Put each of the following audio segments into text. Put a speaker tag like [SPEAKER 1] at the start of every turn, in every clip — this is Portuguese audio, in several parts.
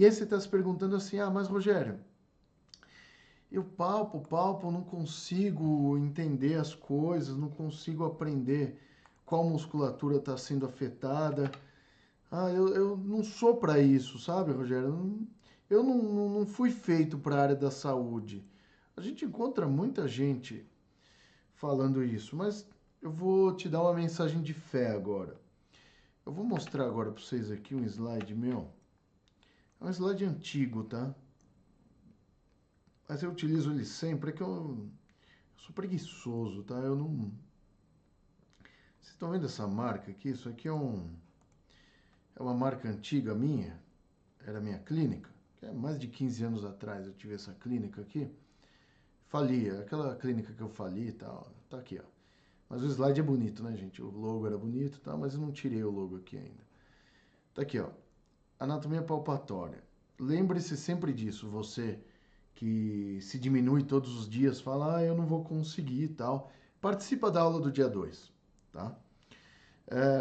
[SPEAKER 1] E aí você está se perguntando assim, ah, mas Rogério, eu palpo, não consigo entender as coisas, não consigo aprender qual musculatura está sendo afetada. Ah, eu não sou para isso, sabe, Rogério? Eu não fui feito para a área da saúde. A gente encontra muita gente falando isso, mas eu vou te dar uma mensagem de fé agora. Eu vou mostrar agora para vocês aqui um slide meu. É um slide antigo, tá? Mas eu utilizo ele sempre, é que eu sou preguiçoso, tá? Eu não. Vocês estão vendo essa marca aqui? Isso aqui é uma marca antiga minha, era minha clínica, que é mais de 15 anos atrás eu tive essa clínica aqui. Falia, aquela clínica que eu fali e tal, tá aqui, ó. Mas o slide é bonito, né, gente? O logo era bonito e tal, mas eu não tirei o logo aqui ainda. Tá aqui, ó. Anatomia palpatória. Lembre-se sempre disso, você que se diminui todos os dias, fala, ah, eu não vou conseguir e tal. Participa da aula do dia 2, tá?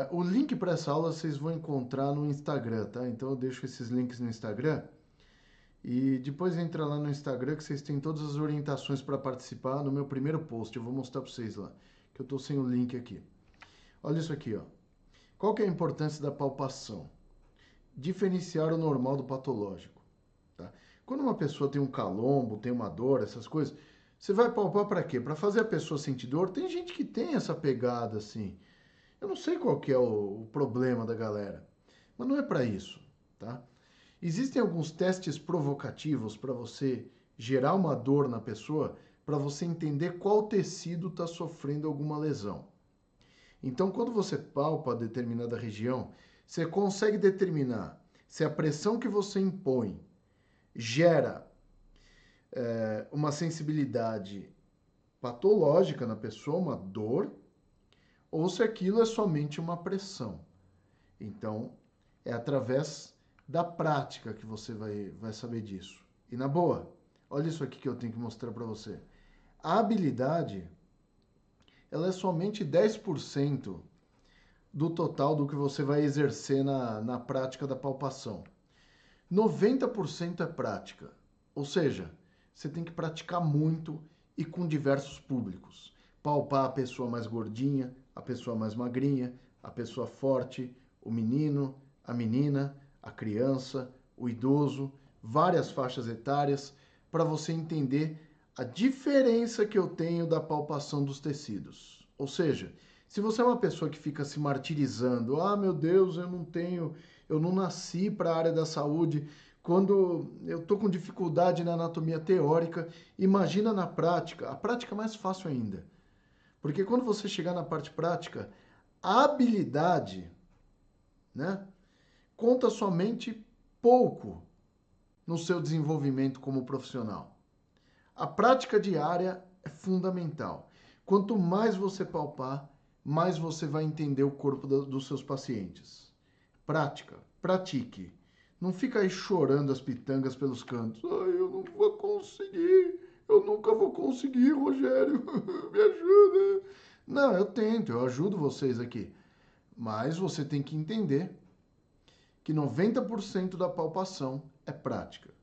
[SPEAKER 1] O link para essa aula vocês vão encontrar no Instagram, tá? Então eu deixo esses links no Instagram. E depois entra lá no Instagram que vocês têm todas as orientações para participar no meu primeiro post. Eu vou mostrar para vocês lá, que eu estou sem o link aqui. Olha isso aqui, ó. Qual que é a importância da palpação? Diferenciar o normal do patológico, tá? Quando uma pessoa tem um calombo, tem uma dor, essas coisas, você vai palpar para quê? Para fazer a pessoa sentir dor? Tem gente que tem essa pegada assim. Eu não sei qual que é o problema da galera, mas não é para isso, tá? Existem alguns testes provocativos para você gerar uma dor na pessoa, para você entender qual tecido está sofrendo alguma lesão. Então, quando você palpa determinada região, você consegue determinar se a pressão que você impõe gera uma sensibilidade patológica na pessoa, uma dor, ou se aquilo é somente uma pressão. Então, é através da prática que você vai saber disso. E na boa, olha isso aqui que eu tenho que mostrar para você. A habilidade, ela é somente 10% do total do que você vai exercer na prática da palpação. 90% é prática. Ou seja, você tem que praticar muito e com diversos públicos. Palpar a pessoa mais gordinha, a pessoa mais magrinha, a pessoa forte, o menino, a menina, a criança, o idoso, várias faixas etárias, para você entender a diferença que eu tenho da palpação dos tecidos. Ou seja, se você é uma pessoa que fica se martirizando, ah, meu Deus, eu não nasci para a área da saúde, quando eu tô com dificuldade na anatomia teórica, imagina na prática, a prática é mais fácil ainda. Porque quando você chegar na parte prática, a habilidade, né, conta somente pouco no seu desenvolvimento como profissional. A prática diária é fundamental. Quanto mais você palpar, mais você vai entender o corpo dos seus pacientes. Prática, pratique. Não fica aí chorando as pitangas pelos cantos. Ai, eu não vou conseguir. Eu nunca vou conseguir, Rogério. Me ajuda. Não, eu tento, eu ajudo vocês aqui. Mas você tem que entender que 90% da palpação é prática.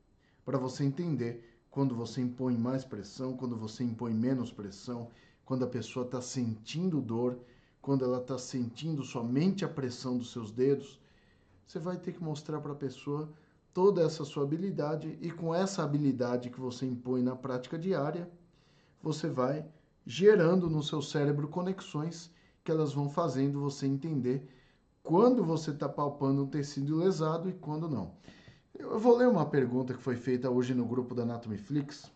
[SPEAKER 1] Para você entender quando você impõe mais pressão, quando você impõe menos pressão, quando a pessoa está sentindo dor, quando ela está sentindo somente a pressão dos seus dedos, você vai ter que mostrar para a pessoa toda essa sua habilidade e com essa habilidade que você impõe na prática diária, você vai gerando no seu cérebro conexões que elas vão fazendo você entender quando você está palpando um tecido lesado e quando não. Eu vou ler uma pergunta que foi feita hoje no grupo da Anatomy Flix,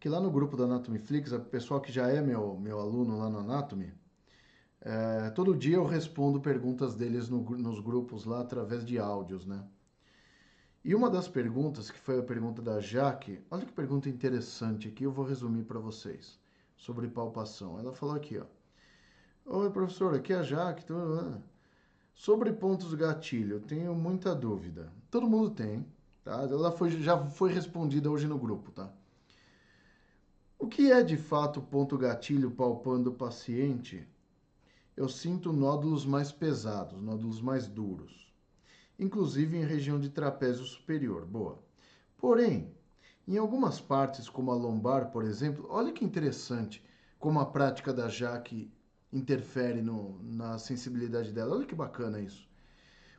[SPEAKER 1] que lá no grupo da Anatomy Flix, o pessoal que já é meu aluno lá no Anatomy, todo dia eu respondo perguntas deles nos grupos lá através de áudios, né? E uma das perguntas, que foi a pergunta da Jaque, olha que pergunta interessante aqui, eu vou resumir para vocês, sobre palpação. Ela falou aqui, ó. Oi, professor, aqui é a Jaque. Sobre pontos gatilho, tenho muita dúvida. Todo mundo tem, tá? Já foi respondida hoje no grupo, tá? O que é de fato ponto gatilho palpando o paciente? Eu sinto nódulos mais pesados, nódulos mais duros. inclusive em região de trapézio superior. Boa. Porém, em algumas partes, como a lombar, por exemplo, olha que interessante como a prática da Jaque interfere na sensibilidade dela. Olha que bacana isso.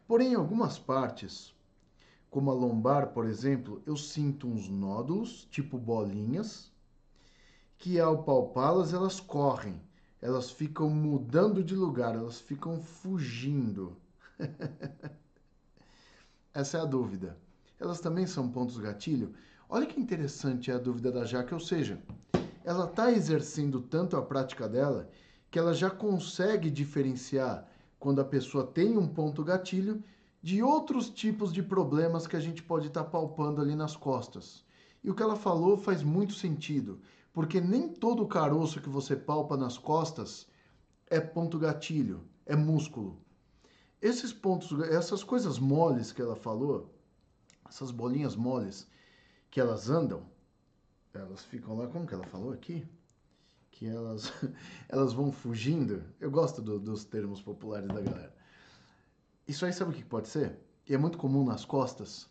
[SPEAKER 1] Porém, em algumas partes, como a lombar, por exemplo, eu sinto uns nódulos, tipo bolinhas, que ao palpá-las elas correm, elas ficam mudando de lugar, elas ficam fugindo. Essa é a dúvida. Elas também são pontos gatilho? Olha que interessante é a dúvida da Jaque, ou seja, ela está exercendo tanto a prática dela que ela já consegue diferenciar quando a pessoa tem um ponto gatilho de outros tipos de problemas que a gente pode estar palpando ali nas costas. E o que ela falou faz muito sentido, porque nem todo caroço que você palpa nas costas é ponto gatilho, é músculo. Esses pontos, essas coisas moles que ela falou, essas bolinhas moles que elas andam, elas ficam lá, como que ela falou aqui? Que elas, elas vão fugindo. Eu gosto dos termos populares da galera. Isso aí sabe o que pode ser? E é muito comum nas costas.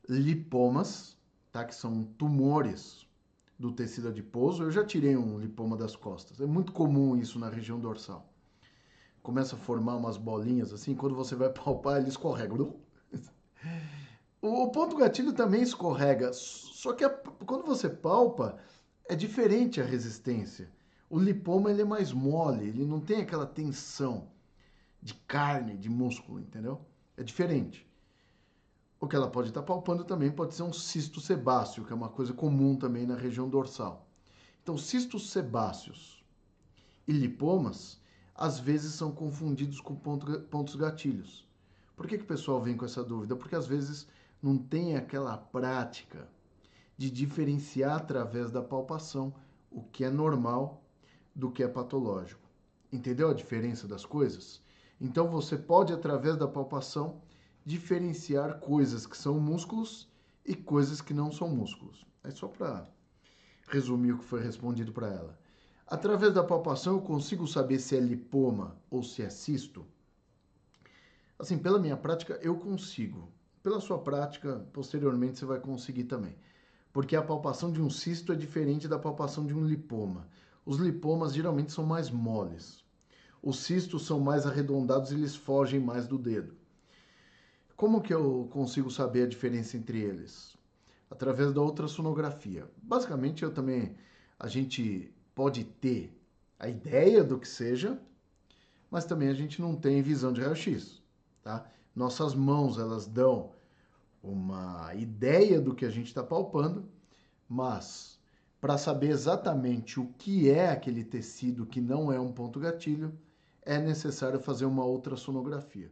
[SPEAKER 1] Lipomas, tá? Que são tumores do tecido adiposo. Eu já tirei um lipoma das costas. É muito comum isso na região dorsal. Começa a formar umas bolinhas assim, quando você vai palpar, ele escorrega. O ponto gatilho também escorrega, só que quando você palpa, é diferente a resistência. O lipoma ele é mais mole, ele não tem aquela tensão de carne, de músculo, entendeu? É diferente. O que ela pode estar palpando também pode ser um cisto sebáceo, que é uma coisa comum também na região dorsal. Então, cistos sebáceos e lipomas, às vezes são confundidos com pontos gatilhos. Por que o pessoal vem com essa dúvida? Porque às vezes não tem aquela prática de diferenciar através da palpação o que é normal do que é patológico. Entendeu a diferença das coisas? Então você pode, através da palpação, diferenciar coisas que são músculos e coisas que não são músculos. É só para resumir o que foi respondido para ela. Através da palpação eu consigo saber se é lipoma ou se é cisto? Assim, pela minha prática, eu consigo. Pela sua prática, posteriormente você vai conseguir também. Porque a palpação de um cisto é diferente da palpação de um lipoma. Os lipomas geralmente são mais moles. Os cistos são mais arredondados e eles fogem mais do dedo. Como que eu consigo saber a diferença entre eles? Através da ultrassonografia. Basicamente, a gente pode ter a ideia do que seja, mas também a gente não tem visão de raio-x, tá? Nossas mãos, elas dão uma ideia do que a gente está palpando, mas para saber exatamente o que é aquele tecido que não é um ponto gatilho, é necessário fazer uma ultrassonografia.